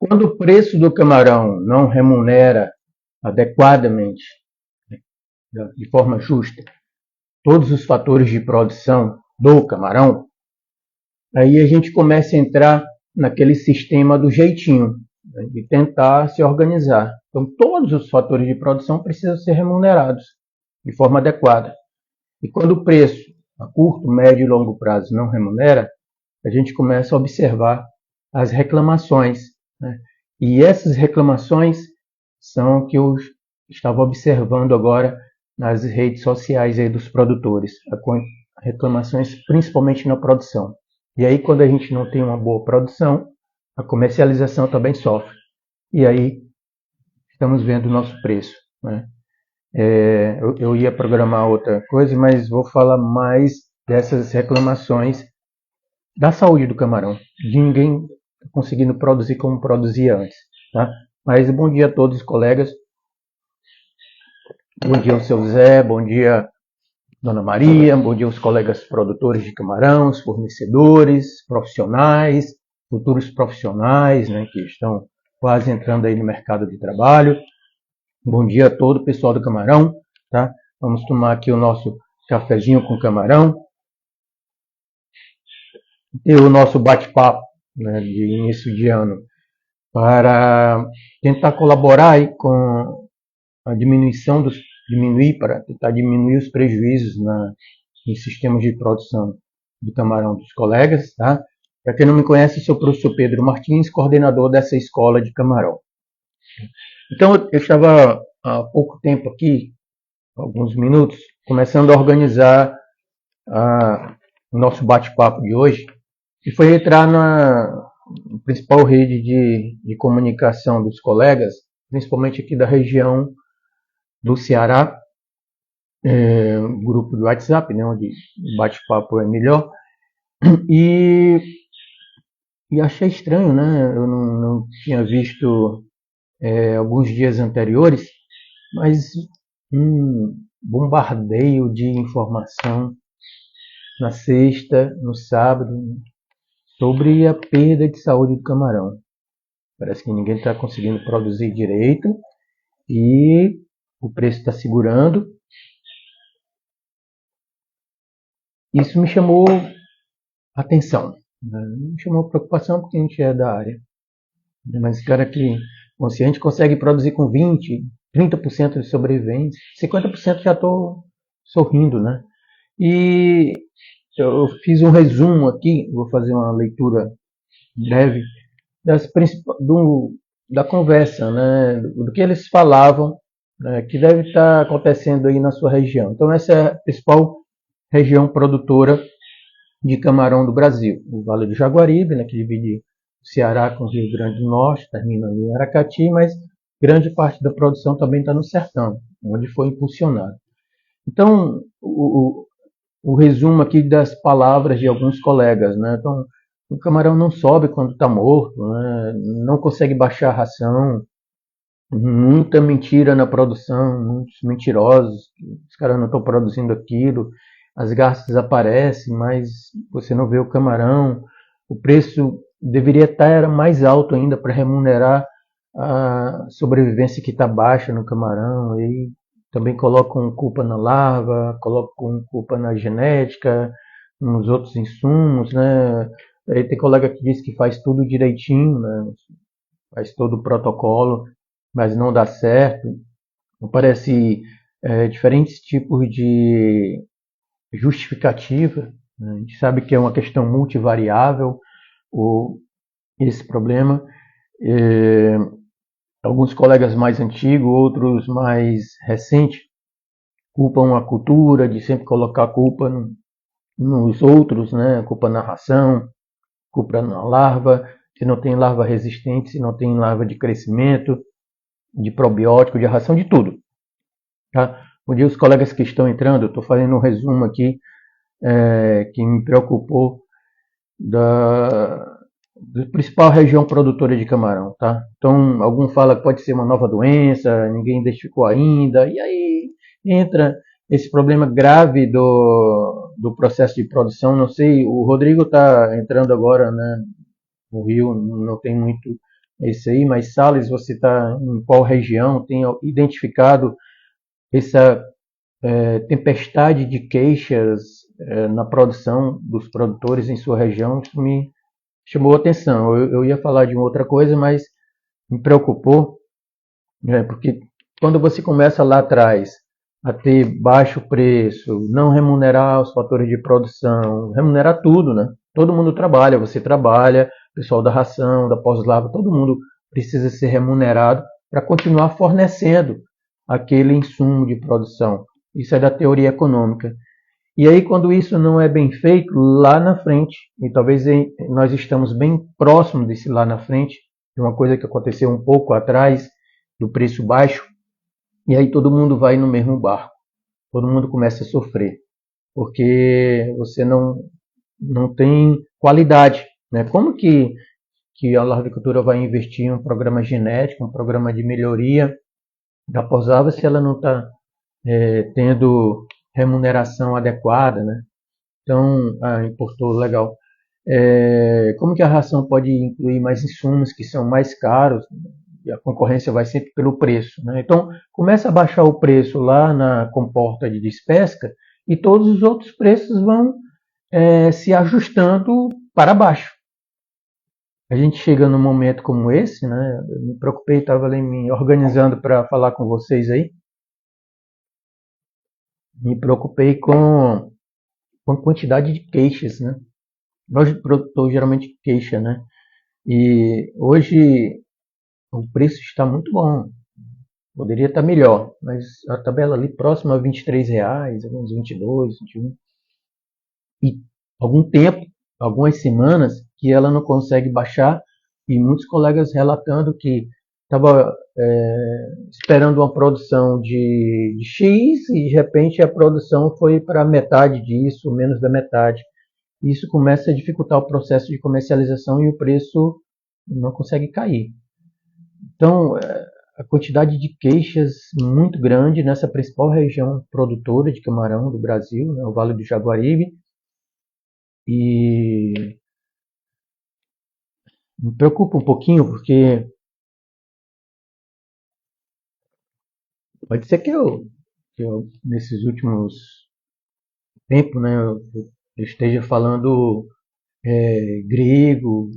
Quando o preço do camarão não remunera adequadamente, de forma justa, todos os fatores de produção do camarão, aí a gente começa a entrar naquele sistema do jeitinho, né, de tentar se organizar. Então, todos os fatores de produção precisam ser remunerados de forma adequada. E quando o preço, a curto, médio e longo prazo, não remunera, a gente começa a observar as reclamações, né? E essas reclamações são o que eu estava observando agora nas redes sociais aí dos produtores, reclamações principalmente na produção. E aí, quando a gente não tem uma boa produção, a comercialização também sofre. E aí, estamos vendo o nosso preço, né? Eu ia programar outra coisa, mas vou falar mais dessas reclamações da saúde do camarão, de ninguém conseguindo produzir como produzia antes, tá? Mas bom dia a todos os colegas, bom dia ao seu Zé, bom dia Dona Maria, bom dia aos colegas produtores de camarão, os fornecedores, profissionais, futuros profissionais, né, que estão quase entrando aí no mercado de trabalho. Bom dia a todo o pessoal do camarão, tá? Vamos tomar aqui o nosso cafezinho com camarão. E o nosso bate-papo, né, de início de ano para tentar colaborar aí com a diminuição para tentar diminuir os prejuízos nos sistemas de produção de camarão dos colegas, tá? Para quem não me conhece, eu sou o professor Pedro Martins, coordenador dessa escola de camarão. Então, eu estava há pouco tempo aqui, alguns minutos, começando a organizar o nosso bate-papo de hoje, e foi entrar na principal rede de comunicação dos colegas, principalmente aqui da região do Ceará, grupo do WhatsApp, né, onde o bate-papo é melhor, e, e achei estranho, né? Eu não tinha visto alguns dias anteriores, mas um bombardeio de informação na sexta, no sábado, sobre a perda de saúde do camarão. Parece que ninguém está conseguindo produzir direito e o preço está segurando. Isso me chamou atenção, né? Me chamou preocupação porque a gente é da área. Mas, cara, que se a gente consegue produzir com 20, 30% de sobrevivência, 50% já estou sorrindo, né? E eu fiz um resumo aqui, vou fazer uma leitura breve da conversa, né? Do que eles falavam, né? Que deve estar acontecendo aí na sua região. Então, essa é a principal região produtora de camarão do Brasil, o Vale do Jaguaribe, né, que divide o Ceará com o Rio Grande do Norte, termina em Aracati, mas grande parte da produção também está no sertão, onde foi impulsionado. Então, o resumo aqui das palavras de alguns colegas, né? Então, o camarão não sobe quando está morto, né? Não consegue baixar a ração, muita mentira na produção, muitos mentirosos, os caras não estão produzindo aquilo, as garças aparecem, mas você não vê o camarão, o preço deveria estar mais alto ainda para remunerar a sobrevivência que está baixa no camarão, e também colocam culpa na larva, colocam culpa na genética, nos outros insumos, né? Aí tem colega que diz que faz tudo direitinho, né? Faz todo o protocolo, mas não dá certo. Aparece diferentes tipos de justificativa, né? A gente sabe que é uma questão multivariável esse problema. Alguns colegas mais antigos, outros mais recentes, culpam a cultura de sempre colocar a culpa nos outros, né? Culpa na ração, culpa na larva, se não tem larva resistente, se não tem larva de crescimento, de probiótico, de ração, de tudo. Tá? Bom dia, os colegas que estão entrando, eu estou fazendo um resumo aqui que me preocupou da principal região produtora de camarão. Tá? Então, algum fala que pode ser uma nova doença, ninguém identificou ainda, e aí entra esse problema grave do processo de produção. Não sei, o Rodrigo está entrando agora, né, no Rio, não tem isso aí, mas Salles, você está em qual região? Tem identificado essa tempestade de queixas na produção dos produtores em sua região? Isso me chamou a atenção. Eu ia falar de uma outra coisa, mas me preocupou, né, porque quando você começa lá atrás a ter baixo preço, não remunerar os fatores de produção, remunerar tudo, né? Todo mundo trabalha, você trabalha, o pessoal da ração, da pós-lava, todo mundo precisa ser remunerado para continuar fornecendo aquele insumo de produção. Isso é da teoria econômica. E aí, quando isso não é bem feito, lá na frente, e talvez nós estamos bem próximo desse lá na frente, de uma coisa que aconteceu um pouco atrás, do preço baixo, e aí todo mundo vai no mesmo barco. Todo mundo começa a sofrer, porque você não tem qualidade, né? Como que a larvicultura vai investir em um programa genético, um programa de melhoria da pós-lava se ela não está tendo remuneração adequada, né? Então, importou, legal. Como que a ração pode incluir mais insumos que são mais caros? E a concorrência vai sempre pelo preço, né? Então, começa a baixar o preço lá na comporta de despesca e todos os outros preços vão se ajustando para baixo. A gente chega num momento como esse, né? Eu me preocupei, estava ali me organizando para falar com vocês aí. Me preocupei com a quantidade de queixas, né? Nós, produtor, geralmente queixa, né? E hoje o preço está muito bom. Poderia estar melhor, mas a tabela ali próxima a R$ 23, alguns 22, 21. E algum tempo, algumas semanas, que ela não consegue baixar, e muitos colegas relatando que estava esperando uma produção de X e de repente a produção foi para metade disso, menos da metade. Isso começa a dificultar o processo de comercialização e o preço não consegue cair. Então, a quantidade de queixas muito grande nessa principal região produtora de camarão do Brasil, né, o Vale do Jaguaribe, e me preocupa um pouquinho porque pode ser que eu nesses últimos tempos, né, eu esteja falando grego,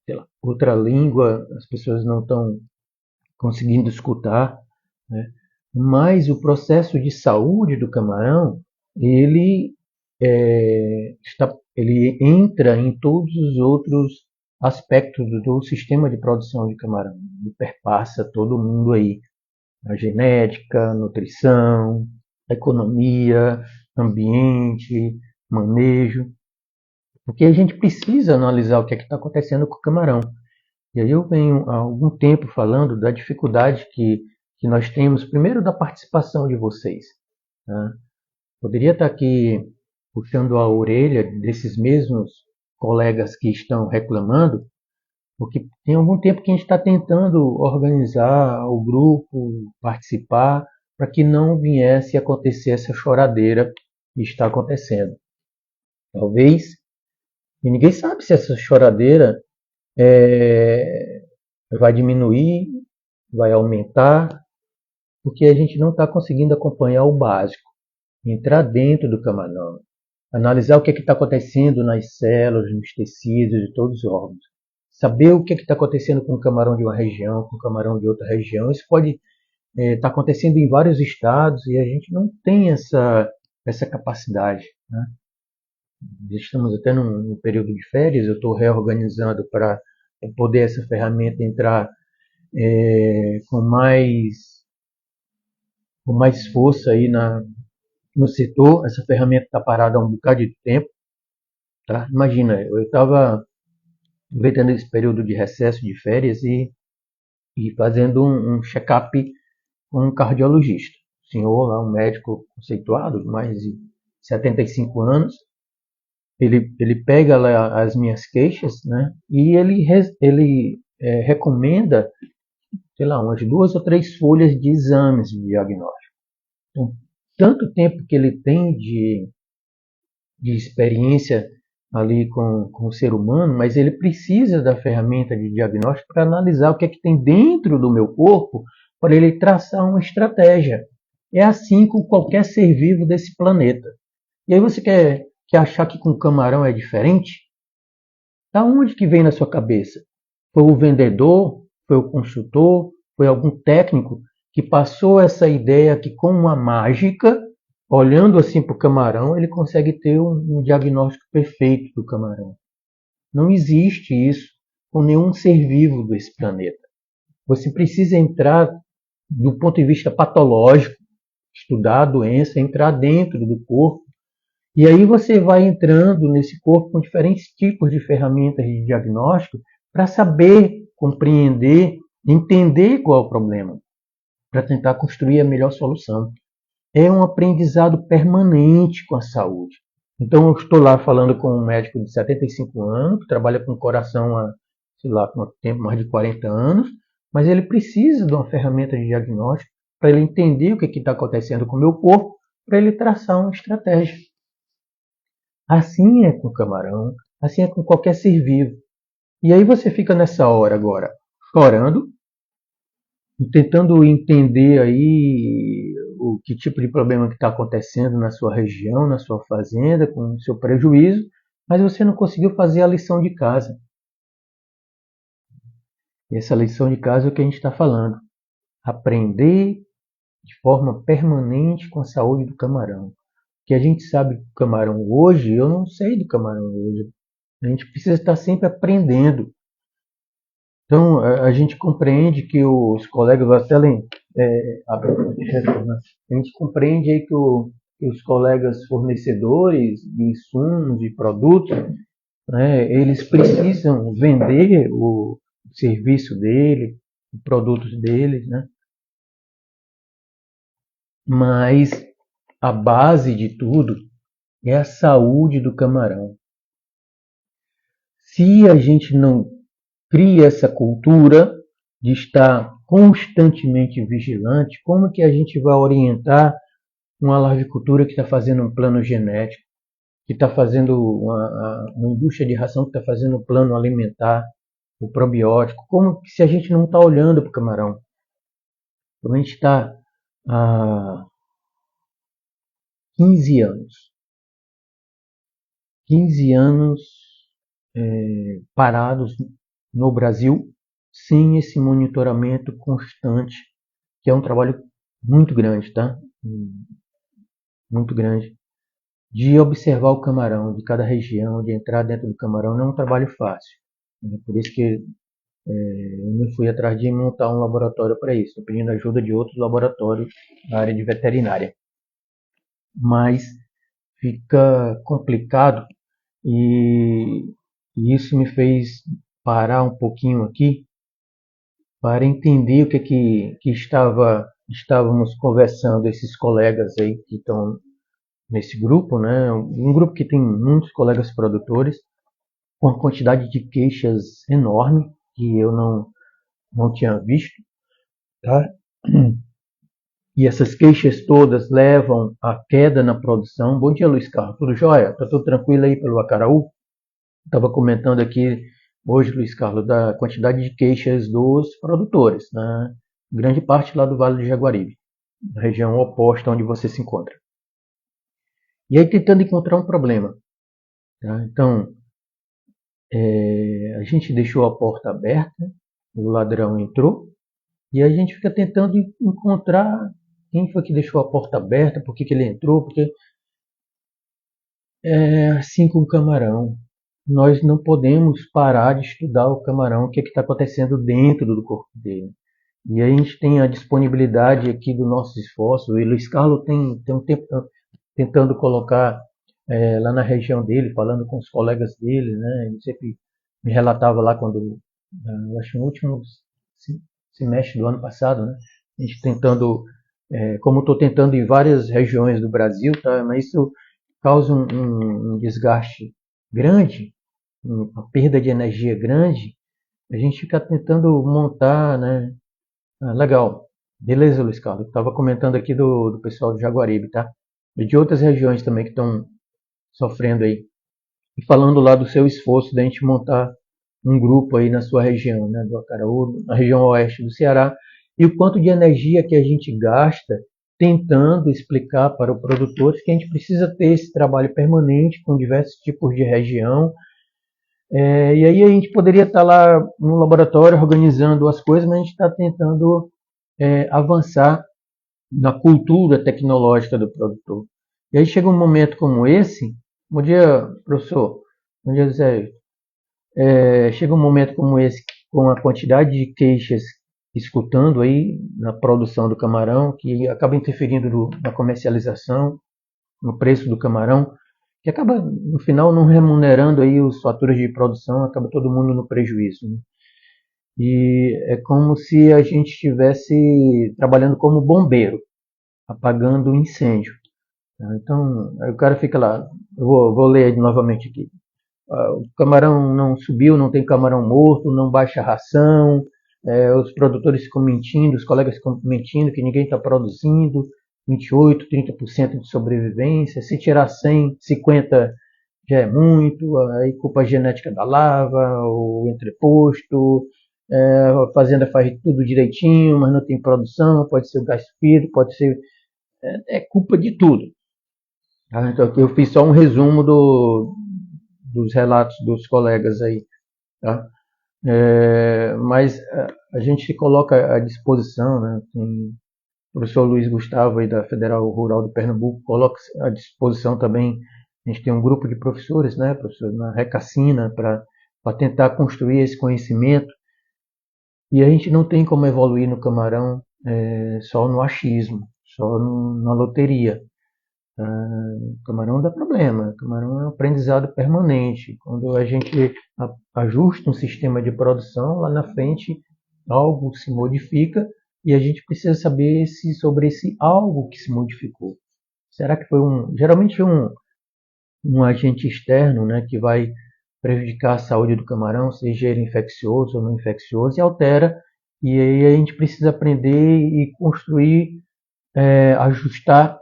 sei lá, outra língua, as pessoas não estão conseguindo escutar, né? Mas o processo de saúde do camarão, ele ele entra em todos os outros aspectos do sistema de produção de camarão. Ele perpassa todo mundo aí. A genética, nutrição, economia, ambiente, manejo. Porque a gente precisa analisar o que é que está acontecendo com o camarão. E aí eu venho há algum tempo falando da dificuldade que nós temos, primeiro da participação de vocês. Tá? Poderia estar aqui puxando a orelha desses mesmos colegas que estão reclamando, porque tem algum tempo que a gente está tentando organizar o grupo, participar, para que não viesse a acontecer essa choradeira que está acontecendo. Talvez, e ninguém sabe se essa choradeira vai diminuir, vai aumentar, porque a gente não está conseguindo acompanhar o básico, entrar dentro do camarão, analisar o que está acontecendo nas células, nos tecidos de todos os órgãos, saber o que está acontecendo com o camarão de uma região, com o camarão de outra região. Isso pode estar acontecendo em vários estados e a gente não tem essa capacidade, né? Estamos até num período de férias, eu estou reorganizando para poder essa ferramenta entrar com mais força aí no setor. Essa ferramenta está parada há um bocado de tempo. Tá? Imagina, eu estava aproveitando esse período de recesso de férias e fazendo um check-up com um cardiologista. Um senhor lá, um médico conceituado, mais de 75 anos. Ele pega lá as minhas queixas, né? E ele recomenda, sei lá, umas 2 ou 3 folhas de exames de diagnóstico. Então, tanto tempo que ele tem de experiência ali com o ser humano, mas ele precisa da ferramenta de diagnóstico para analisar o que é que tem dentro do meu corpo para ele traçar uma estratégia. É assim com qualquer ser vivo desse planeta. E aí você quer achar que com o camarão é diferente? Da onde que vem na sua cabeça? Foi o vendedor? Foi o consultor? Foi algum técnico que passou essa ideia que com uma mágica, olhando assim para o camarão, ele consegue ter um diagnóstico perfeito do camarão. Não existe isso com nenhum ser vivo desse planeta. Você precisa entrar do ponto de vista patológico, estudar a doença, entrar dentro do corpo. E aí você vai entrando nesse corpo com diferentes tipos de ferramentas de diagnóstico para saber, compreender, entender qual é o problema, para tentar construir a melhor solução. É um aprendizado permanente com a saúde. Então eu estou lá falando com um médico de 75 anos, que trabalha com o coração há, sei lá, quanto tempo, mais de 40 anos, mas ele precisa de uma ferramenta de diagnóstico para ele entender o que está acontecendo com o meu corpo, para ele traçar uma estratégia. Assim é com o camarão, assim é com qualquer ser vivo. E aí você fica nessa hora agora chorando, tentando entender aí o que tipo de problema que está acontecendo na sua região, na sua fazenda, com o seu prejuízo, mas você não conseguiu fazer a lição de casa. E essa lição de casa é o que a gente está falando. Aprender de forma permanente com a saúde do camarão. Que a gente sabe do camarão hoje, eu não sei do camarão hoje. A gente precisa estar sempre aprendendo. Então, a gente compreende que os colegas, até a gente compreende aí que os colegas fornecedores de insumos e produtos, né, eles precisam vender o serviço dele, os produtos deles, né? Mas a base de tudo é a saúde do camarão. Se a gente não cria essa cultura de estar constantemente vigilante, como que a gente vai orientar uma larvicultura que está fazendo um plano genético, que está fazendo uma indústria de ração que está fazendo um plano alimentar, o probiótico? Como que se a gente não está olhando para o camarão? Quando a gente está há 15 anos, 15 anos parados no Brasil, sem esse monitoramento constante, que é um trabalho muito grande, tá? Muito grande, de observar o camarão de cada região, de entrar dentro do camarão, não é um trabalho fácil. Por isso que eu não fui atrás de montar um laboratório para isso, estou pedindo ajuda de outros laboratórios na área de veterinária. Mas fica complicado e isso me fez parar um pouquinho aqui para entender o que estávamos conversando, esses colegas aí que estão nesse grupo, né? Um grupo que tem muitos colegas produtores, com uma quantidade de queixas enorme que eu não tinha visto, tá? E essas queixas todas levam à queda na produção. Bom dia, Luiz Carlos. Tudo jóia? Tá tudo tranquilo aí pelo Acaraú? Estava comentando aqui hoje, Luiz Carlos, da quantidade de queixas dos produtores, né? Grande parte lá do Vale do Jaguaribe, na região oposta onde você se encontra. E aí tentando encontrar um problema. Tá? Então, a gente deixou a porta aberta, o ladrão entrou, e a gente fica tentando encontrar quem foi que deixou a porta aberta, por que ele entrou, porque é assim com o camarão. Nós não podemos parar de estudar o camarão, o que está acontecendo dentro do corpo dele. E aí a gente tem a disponibilidade aqui do nosso esforço. E Luiz Carlos tem um tempo tentando colocar lá na região dele, falando com os colegas dele, né? Ele sempre me relatava lá quando, acho que no último semestre do ano passado, né? A gente tentando, como estou tentando em várias regiões do Brasil, tá? Mas isso causa um desgaste grande, uma perda de energia grande. A gente fica tentando montar, né? Legal. Beleza, Luiz Carlos. Estava comentando aqui do pessoal do Jaguaribe, tá? E de outras regiões também que estão sofrendo aí. e falando lá do seu esforço da gente montar um grupo aí na sua região, né, do Acaraú, na região oeste do Ceará, e o quanto de energia que a gente gasta tentando explicar para o produtor que a gente precisa ter esse trabalho permanente com diversos tipos de região. E aí a gente poderia estar lá no laboratório organizando as coisas, mas a gente está tentando avançar na cultura tecnológica do produtor. E aí chega um momento como esse, bom dia, professor, bom dia, Zé. Chega um momento como esse, com a quantidade de queixas escutando aí na produção do camarão, que acaba interferindo na comercialização, no preço do camarão, que acaba, no final, não remunerando aí os fatores de produção, acaba todo mundo no prejuízo. Né? E é como se a gente estivesse trabalhando como bombeiro, apagando o incêndio. Então, aí o cara fica lá, eu vou ler novamente aqui. O camarão não subiu, não tem camarão morto, não baixa a ração, os produtores ficam mentindo, os colegas ficam mentindo que ninguém está produzindo, 28%, 30% de sobrevivência, se tirar 100, 50 já é muito, aí culpa genética da lava, o entreposto, a fazenda faz tudo direitinho, mas não tem produção, pode ser o gás frio, pode ser... É culpa de tudo. Então aqui eu fiz só um resumo dos relatos dos colegas aí. Tá? Mas a gente se coloca à disposição, né? Tem o professor Luiz Gustavo aí da Federal Rural de Pernambuco coloca à disposição também. A gente tem um grupo de professores, né, professor, na Recacina, para tentar construir esse conhecimento. E a gente não tem como evoluir no camarão só no achismo, só na loteria. Camarão dá problema, camarão é um aprendizado permanente. Quando a gente ajusta um sistema de produção, lá na frente algo se modifica e a gente precisa saber sobre esse algo que se modificou. Será que foi geralmente um agente externo, né, que vai prejudicar a saúde do camarão, seja ele infeccioso ou não infeccioso, e altera, e aí a gente precisa aprender e construir, ajustar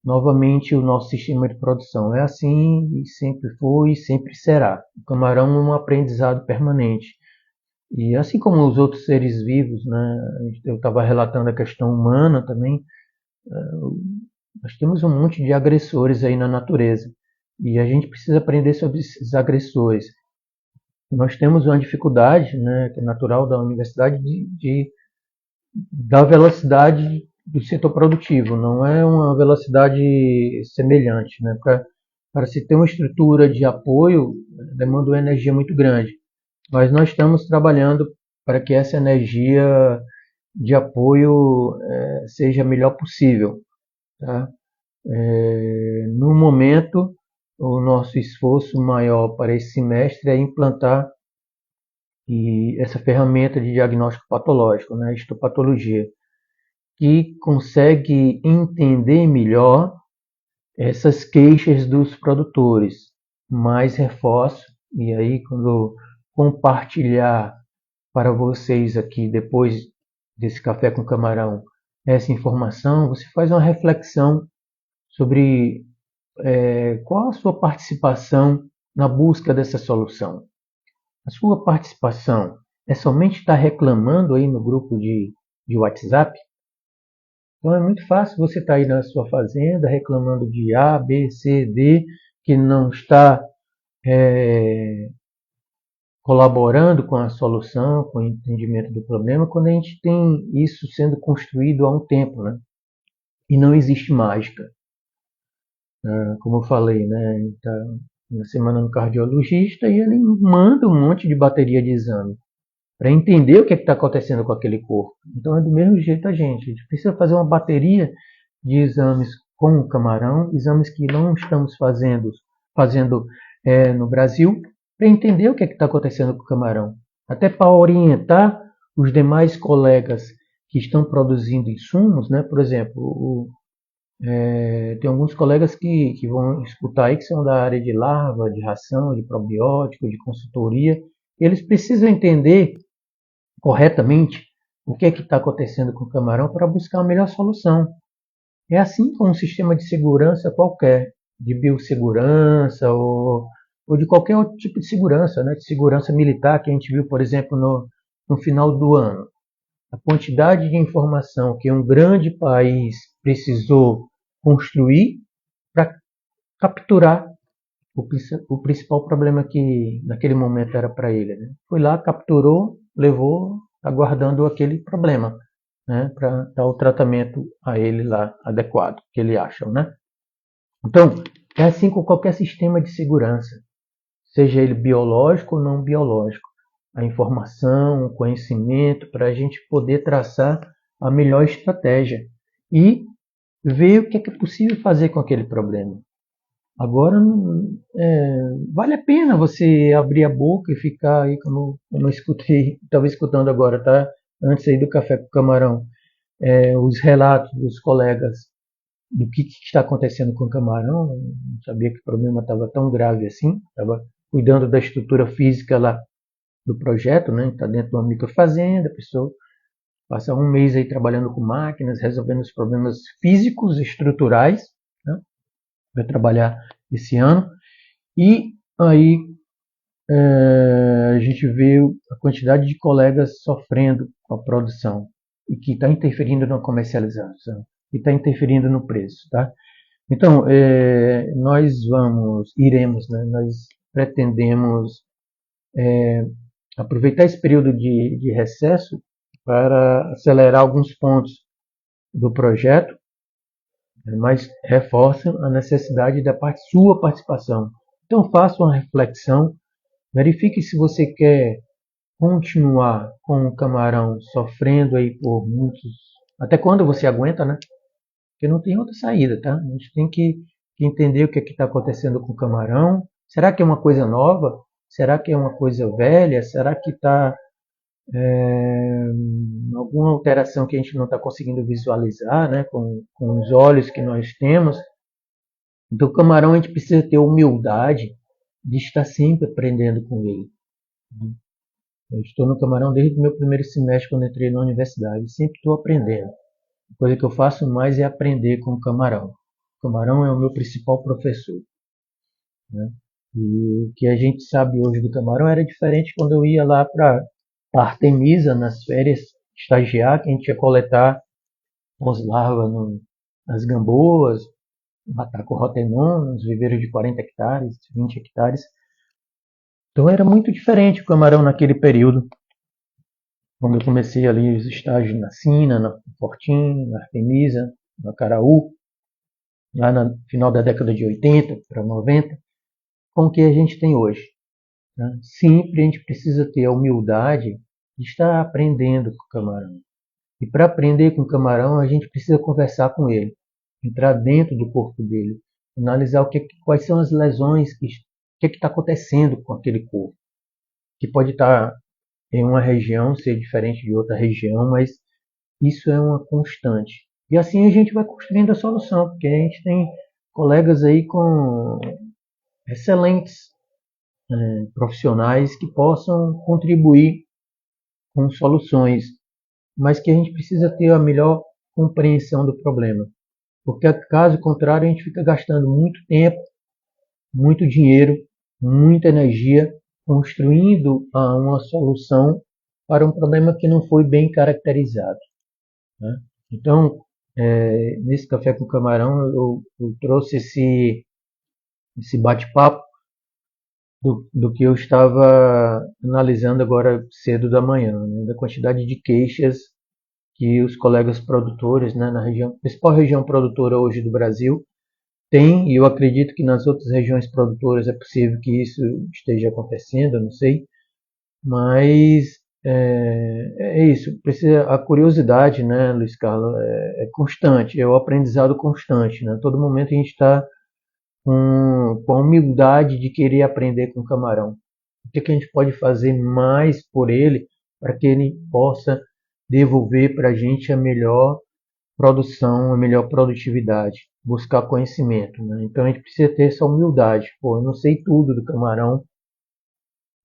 novamente o nosso sistema de produção. É assim e sempre foi e sempre será. O camarão é um aprendizado permanente. E assim como os outros seres vivos, né, eu estava relatando a questão humana também, nós temos um monte de agressores aí na natureza. E a gente precisa aprender sobre esses agressores. Nós temos uma dificuldade, né, que é natural da universidade, da velocidade do setor produtivo, não é uma velocidade semelhante. Né? Para se ter uma estrutura de apoio, demanda uma energia muito grande. Mas nós estamos trabalhando para que essa energia de apoio seja a melhor possível. Tá? No momento, o nosso esforço maior para esse semestre é implantar essa ferramenta de diagnóstico patológico, né, histopatologia, que consegue entender melhor essas queixas dos produtores. Mais reforço, e aí quando eu compartilhar para vocês aqui, depois desse café com camarão, essa informação, você faz uma reflexão sobre qual a sua participação na busca dessa solução. A sua participação é somente estar reclamando aí no grupo de WhatsApp? Então é muito fácil você estar aí na sua fazenda reclamando de A, B, C, D, que não está colaborando com a solução, com o entendimento do problema, quando a gente tem isso sendo construído há um tempo, né? E não existe mágica. Como eu falei, né? Está na semana no cardiologista e ele manda um monte de bateria de exame para entender o que está acontecendo com aquele corpo. Então é do mesmo jeito a gente precisa fazer uma bateria de exames com o camarão, exames que não estamos fazendo no Brasil, para entender o que está acontecendo com o camarão. Até para orientar os demais colegas que estão produzindo insumos, né? Por exemplo, tem alguns colegas que vão escutar aí que são da área de larva, de ração, de probiótico, de consultoria. Eles precisam entender corretamente o que está acontecendo com o camarão para buscar a melhor solução. É assim com um sistema de segurança qualquer, de biossegurança ou ou de qualquer outro tipo de segurança, né? De segurança militar que a gente viu, por exemplo, no final do ano. A quantidade de informação que um grande país precisou construir para capturar o principal problema que naquele momento era para ele. Né? Foi lá, capturou, levou, aguardando aquele problema, né? Para dar o tratamento a ele lá adequado, que ele acha. Né? Então, é assim com qualquer sistema de segurança, seja ele biológico ou não biológico. A informação, o conhecimento, para a gente poder traçar a melhor estratégia e ver o que é possível fazer com aquele problema. Agora, vale a pena você abrir a boca e ficar aí, como eu escutei, estava escutando agora, tá? Antes aí do Café com Camarão, os relatos dos colegas do que está acontecendo com o camarão. Eu não sabia que o problema estava tão grave assim. Estava cuidando da estrutura física lá do projeto, né? Está dentro de uma microfazenda, a pessoa passa um mês aí trabalhando com máquinas, resolvendo os problemas físicos, estruturais, né? Vai trabalhar esse ano. E aí a gente vê a quantidade de colegas sofrendo com a produção e que está interferindo na comercialização e está interferindo no preço, tá? Então, nós iremos, né, nós pretendemos aproveitar esse período de recesso para acelerar alguns pontos do projeto, mas reforçam a necessidade da sua participação. Então, faça uma reflexão, verifique se você quer continuar com o camarão sofrendo aí por muitos... Até quando você aguenta, né? Porque não tem outra saída, tá? A gente tem que entender o que está acontecendo com o camarão. Será que é uma coisa nova? Será que é uma coisa velha? Será que está alguma alteração que a gente não está conseguindo visualizar, né? Com os olhos que nós temos? Então, o camarão a gente precisa ter humildade de estar sempre aprendendo com ele. Eu estou no camarão desde o meu primeiro semestre, quando entrei na universidade. Sempre estou aprendendo. A coisa que eu faço mais é aprender com o camarão. O camarão é o meu principal professor. Né? E o que a gente sabe hoje do camarão era diferente quando eu ia lá para Artemisa, nas férias, estagiar, que a gente ia coletar as larvas nas gamboas, macaco rotenon, nos viveiros de 40 hectares, 20 hectares. Então era muito diferente o camarão naquele período, quando eu comecei ali os estágios na Sina, na Fortim, na Artemisa, na Caraú, lá no final da década de 80 para 90, com o que a gente tem hoje. Né? Sempre a gente precisa ter a humildade de estar aprendendo com o camarão. E para aprender com o camarão, a gente precisa conversar com ele, entrar dentro do corpo dele, analisar quais são as lesões, o que está acontecendo com aquele corpo, que pode estar em uma região ser diferente de outra região, mas isso é uma constante. E assim a gente vai construindo a solução, porque a gente tem colegas aí com excelentes profissionais que possam contribuir com soluções, mas que a gente precisa ter a melhor compreensão do problema. Porque caso contrário a gente fica gastando muito tempo, muito dinheiro, muita energia construindo uma solução para um problema que não foi bem caracterizado. Né? Então, nesse Café com Camarão, eu trouxe esse bate-papo do que eu estava analisando agora cedo da manhã, né? Da quantidade de queixas que os colegas produtores, né, na principal região produtora hoje do Brasil, tem, e eu acredito que nas outras regiões produtoras é possível que isso esteja acontecendo, eu não sei, mas é isso, precisa, a curiosidade, né, Luiz Carlos, é constante, é o aprendizado constante, né? Todo momento a gente está com a humildade de querer aprender com o camarão. O que a gente pode fazer mais por ele para que ele possa devolver para a gente a melhor produção, a melhor produtividade, buscar conhecimento. Né? Então a gente precisa ter essa humildade. Pô, eu não sei tudo do camarão,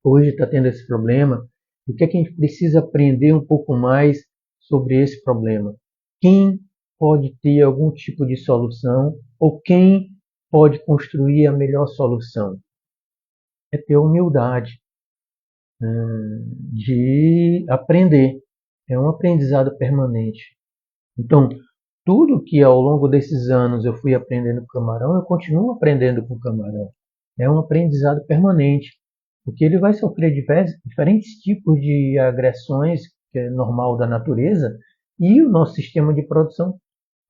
hoje está tendo esse problema. O que a gente precisa aprender um pouco mais sobre esse problema? Quem pode ter algum tipo de solução ou quem pode construir a melhor solução? é ter humildade de aprender. É um aprendizado permanente. Então, tudo que ao longo desses anos eu fui aprendendo com o camarão, eu continuo aprendendo com o camarão. É um aprendizado permanente, porque ele vai sofrer diferentes tipos de agressões, que é normal da natureza, e o nosso sistema de produção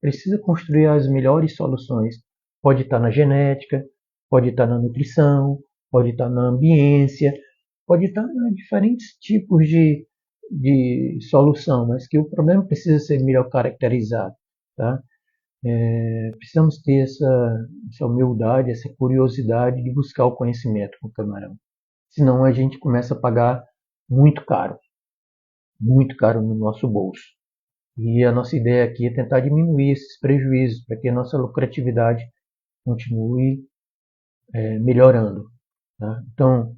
precisa construir as melhores soluções. Pode estar na genética, pode estar na nutrição, pode estar na ambiência, pode estar em diferentes tipos de solução, mas que o problema precisa ser melhor caracterizado. Tá? Precisamos ter essa humildade, essa curiosidade de buscar o conhecimento com o camarão. Senão a gente começa a pagar muito caro no nosso bolso. E a nossa ideia aqui é tentar diminuir esses prejuízos para que a nossa lucratividade continue melhorando. Tá? Então,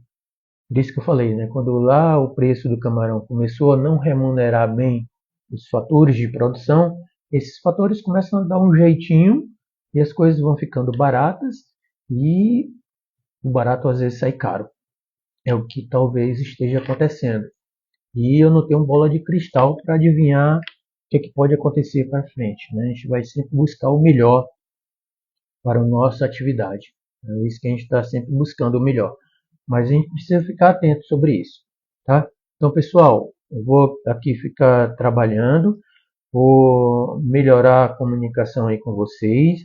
por isso que eu falei, né? Quando lá o preço do camarão começou a não remunerar bem os fatores de produção, esses fatores começam a dar um jeitinho e as coisas vão ficando baratas e o barato às vezes sai caro. É o que talvez esteja acontecendo. E eu não tenho bola de cristal para adivinhar o que pode acontecer para frente. Né? A gente vai sempre buscar o melhor para a nossa atividade. É isso que a gente está sempre buscando o melhor. Mas a gente precisa ficar atento sobre isso. Tá? Então, pessoal, eu vou aqui ficar trabalhando, vou melhorar a comunicação aí com vocês,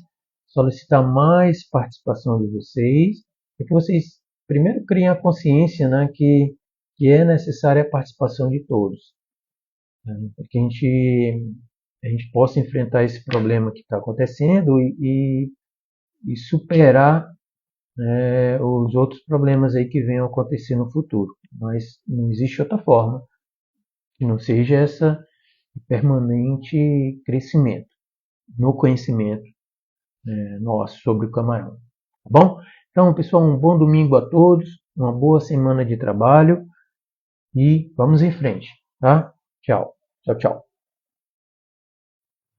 solicitar mais participação de vocês, para que vocês primeiro criem a consciência, né, que é necessária a participação de todos, né, para que a gente possa enfrentar esse problema que está acontecendo e superar os outros problemas aí que venham a acontecer no futuro. Mas não existe outra forma que não seja essa permanente crescimento no conhecimento nosso sobre o camarão. Tá bom? Então, pessoal, um bom domingo a todos, uma boa semana de trabalho e vamos em frente, tá? Tchau, tchau, tchau.